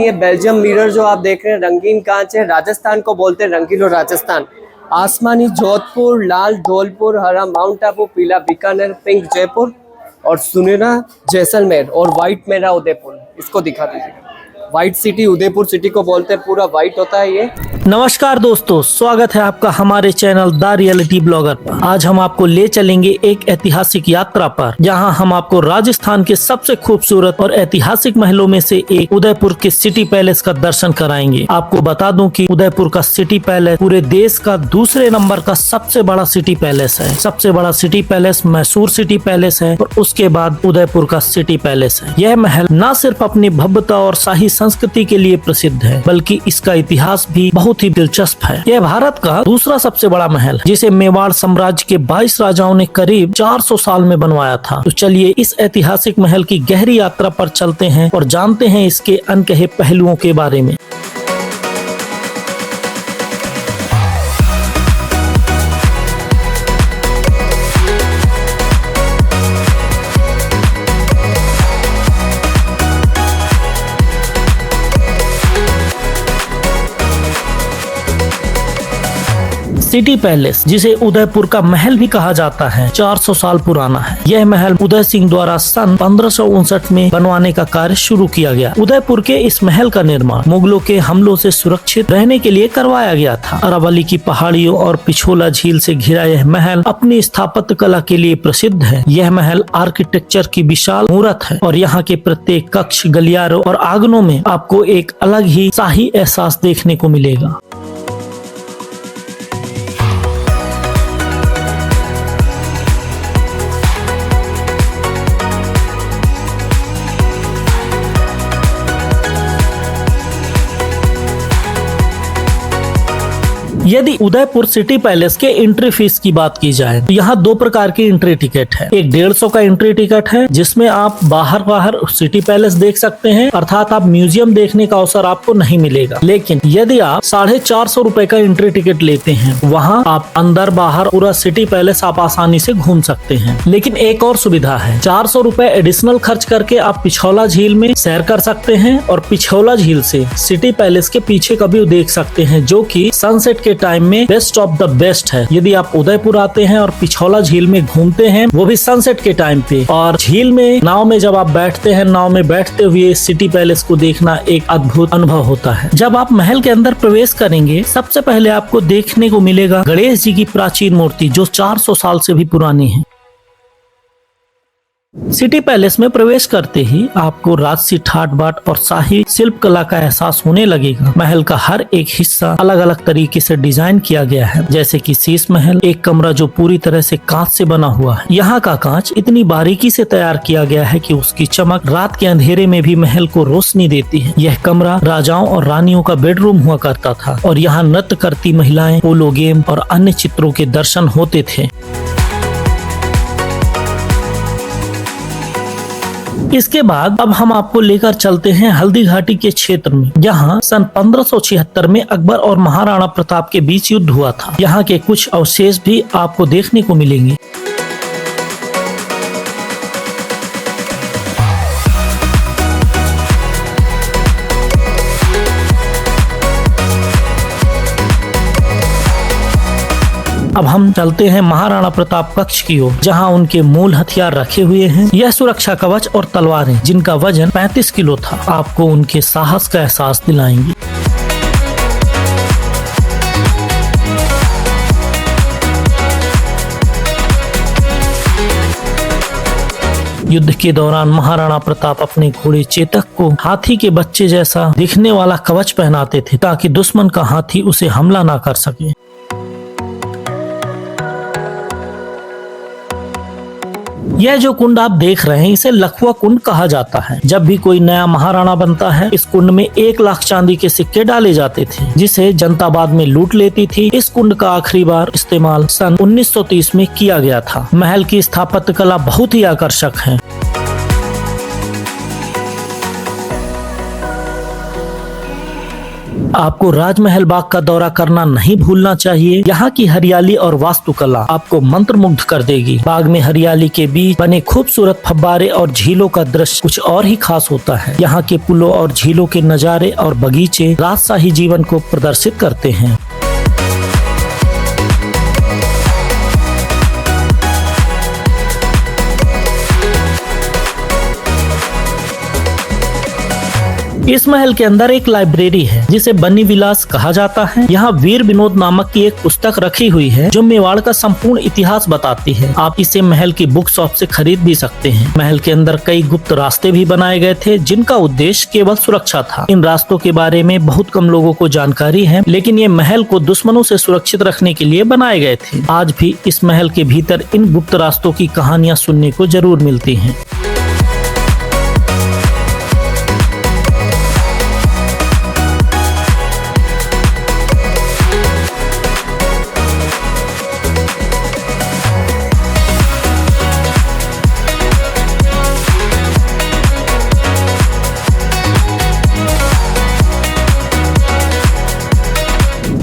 ये Belgium mirror जो आप देख रहे हैं, रंगीन कांच है। राजस्थान को बोलते हैं रंगीलो राजस्थान। आसमानी जोधपुर, लाल धौलपुर, हरा माउंट आबू, पीला बीकानेर, पिंक जयपुर और सुनहरा जैसलमेर और व्हाइट मेरा उदयपुर। इसको दिखा दीजिए। व्हाइट सिटी उदयपुर सिटी को बोलते हैं, पूरा व्हाइट होता है ये। नमस्कार दोस्तों, स्वागत है आपका हमारे चैनल द रियलिटी ब्लॉगर पर। आज हम आपको ले चलेंगे एक ऐतिहासिक यात्रा पर, जहां हम आपको राजस्थान के सबसे खूबसूरत और ऐतिहासिक महलों में से एक उदयपुर के सिटी पैलेस का दर्शन कराएंगे। आपको बता दूं कि उदयपुर का सिटी पैलेस पूरे देश का दूसरे नंबर का सबसे बड़ा सिटी पैलेस है। सबसे बड़ा city palace Mysore city palace है और उसके बाद उदयपुर का सिटी पैलेस है। यह महल न सिर्फ अपनी भव्यता और शाही संस्कृति के लिए प्रसिद्ध है, बल्कि इसका इतिहास भी बहुत ही दिलचस्प है। यह भारत का दूसरा सबसे बड़ा महल है, जिसे मेवाड़ साम्राज्य के 22 राजाओं ने करीब 400 साल में बनवाया था। तो चलिए इस ऐतिहासिक महल की गहरी यात्रा पर चलते हैं और जानते हैं इसके अनकहे पहलुओं के बारे में। सिटी पैलेस, जिसे उदयपुर का महल भी कहा जाता है, 400 साल पुराना है। यह महल उदय सिंह द्वारा सन 1559 में बनवाने का कार्य शुरू किया गया। उदयपुर के इस महल का निर्माण मुगलों के हमलों से सुरक्षित रहने के लिए करवाया गया था। अरावली की पहाड़ियों और पिछोला झील से घिरा यह महल अपनी स्थापत्य कला के लिए प्रसिद्ध है। यह महल आर्किटेक्चर की विशाल मूर्त है और यहाँ के प्रत्येक कक्ष, गलियारों और आंगनों में आपको एक अलग ही शाही एहसास देखने को मिलेगा। यदि उदयपुर सिटी पैलेस के एंट्री फीस की बात की जाए तो यहाँ दो प्रकार की एंट्री टिकट है। एक 150 का एंट्री टिकट है, जिसमें आप बाहर सिटी पैलेस देख सकते हैं, अर्थात आप म्यूजियम देखने का अवसर आपको नहीं मिलेगा। लेकिन यदि आप 450 रुपए का एंट्री टिकट लेते हैं, वहाँ आप अंदर बाहर पूरा सिटी पैलेस आप आसानी से घूम सकते हैं। लेकिन एक और सुविधा है, 400 रुपए एडिशनल खर्च करके आप पिछौला झील में सैर कर सकते हैं और पिछौला झील से सिटी पैलेस के पीछे का व्यू देख सकते हैं, जो कि सनसेट के टाइम में बेस्ट ऑफ द बेस्ट है। यदि आप उदयपुर आते हैं और पिछौला झील में घूमते हैं, वो भी सनसेट के टाइम पे, और झील में नाव में जब आप बैठते हैं, नाव में बैठते हुए सिटी पैलेस को देखना एक अद्भुत अनुभव होता है। जब आप महल के अंदर प्रवेश करेंगे, सबसे पहले आपको देखने को मिलेगा गणेश जी की प्राचीन मूर्ति, जो 400 साल से भी पुरानी है। सिटी पैलेस में प्रवेश करते ही आपको राजसी ठाट बाट और शाही शिल्प कला का एहसास होने लगेगा। महल का हर एक हिस्सा अलग अलग तरीके से डिजाइन किया गया है, जैसे कि शीश महल, एक कमरा जो पूरी तरह से कांच से बना हुआ है। यहाँ का कांच इतनी बारीकी से तैयार किया गया है कि उसकी चमक रात के अंधेरे में भी महल को रोशनी देती है। यह कमरा राजाओं और रानियों का बेडरूम हुआ करता था और यहाँ नृत्य करती महिलाएं, पोलो गेम और अन्य चित्रों के दर्शन होते थे। इसके बाद अब हम आपको लेकर चलते हैं हल्दी घाटी के क्षेत्र में, जहां सन 1576 में अकबर और महाराणा प्रताप के बीच युद्ध हुआ था। यहाँ के कुछ अवशेष भी आपको देखने को मिलेंगे। अब हम चलते हैं महाराणा प्रताप कक्ष की ओर, जहां उनके मूल हथियार रखे हुए हैं। यह सुरक्षा कवच और तलवारें, जिनका वजन 35 किलो था, आपको उनके साहस का एहसास दिलाएंगी। युद्ध के दौरान महाराणा प्रताप अपने घोड़े चेतक को हाथी के बच्चे जैसा दिखने वाला कवच पहनाते थे, ताकि दुश्मन का हाथी उसे हमला ना कर सके। यह जो कुंड आप देख रहे हैं, इसे लखुआ कुंड कहा जाता है। जब भी कोई नया महाराणा बनता है, इस कुंड में 1 लाख चांदी के सिक्के डाले जाते थे, जिसे जनता बाद में लूट लेती थी। इस कुंड का आखिरी बार इस्तेमाल सन 1930 में किया गया था। महल की स्थापत्य कला बहुत ही आकर्षक है। आपको राजमहल बाग का दौरा करना नहीं भूलना चाहिए। यहाँ की हरियाली और वास्तुकला आपको मंत्रमुग्ध कर देगी। बाग में हरियाली के बीच बने खूबसूरत फव्वारे और झीलों का दृश्य कुछ और ही खास होता है। यहाँ के पुलों और झीलों के नज़ारे और बगीचे राजशाही जीवन को प्रदर्शित करते हैं। इस महल के अंदर एक लाइब्रेरी है जिसे बनी विलास कहा जाता है। यहाँ वीर विनोद नामक की एक पुस्तक रखी हुई है जो मेवाड़ का संपूर्ण इतिहास बताती है। आप इसे महल की बुक शॉप से खरीद भी सकते हैं। महल के अंदर कई गुप्त रास्ते भी बनाए गए थे जिनका उद्देश्य केवल सुरक्षा था। इन रास्तों के बारे में बहुत कम लोगों को जानकारी है, लेकिन ये महल को दुश्मनों से सुरक्षित रखने के लिए बनाए गए थे। आज भी इस महल के भीतर इन गुप्त रास्तों की कहानियाँ सुनने को जरूर मिलती हैं।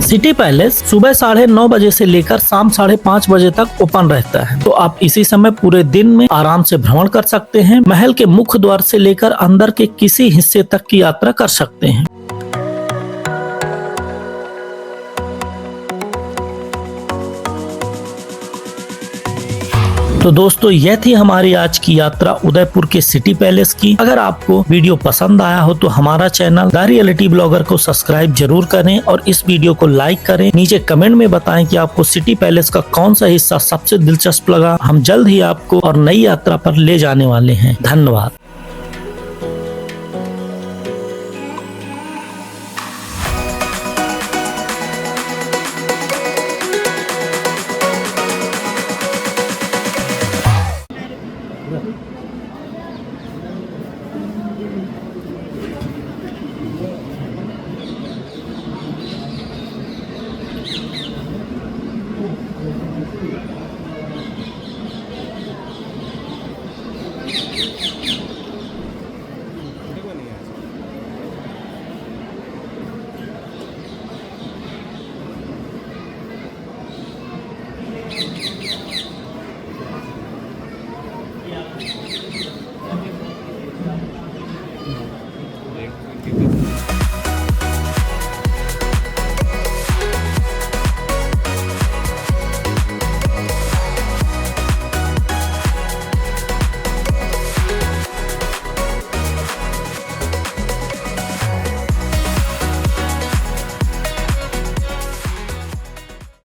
सिटी पैलेस सुबह 9:30 बजे से लेकर शाम 5:30 बजे तक ओपन रहता है, तो आप इसी समय पूरे दिन में आराम से भ्रमण कर सकते हैं। महल के मुख्य द्वार से लेकर अंदर के किसी हिस्से तक की यात्रा कर सकते हैं। तो दोस्तों, यह थी हमारी आज की यात्रा उदयपुर के सिटी पैलेस की। अगर आपको वीडियो पसंद आया हो तो हमारा चैनल द रियलिटी ब्लॉगर को सब्सक्राइब जरूर करें और इस वीडियो को लाइक करें। नीचे कमेंट में बताएं कि आपको सिटी पैलेस का कौन सा हिस्सा सबसे दिलचस्प लगा। हम जल्द ही आपको और नई यात्रा पर ले जाने वाले हैं। धन्यवाद।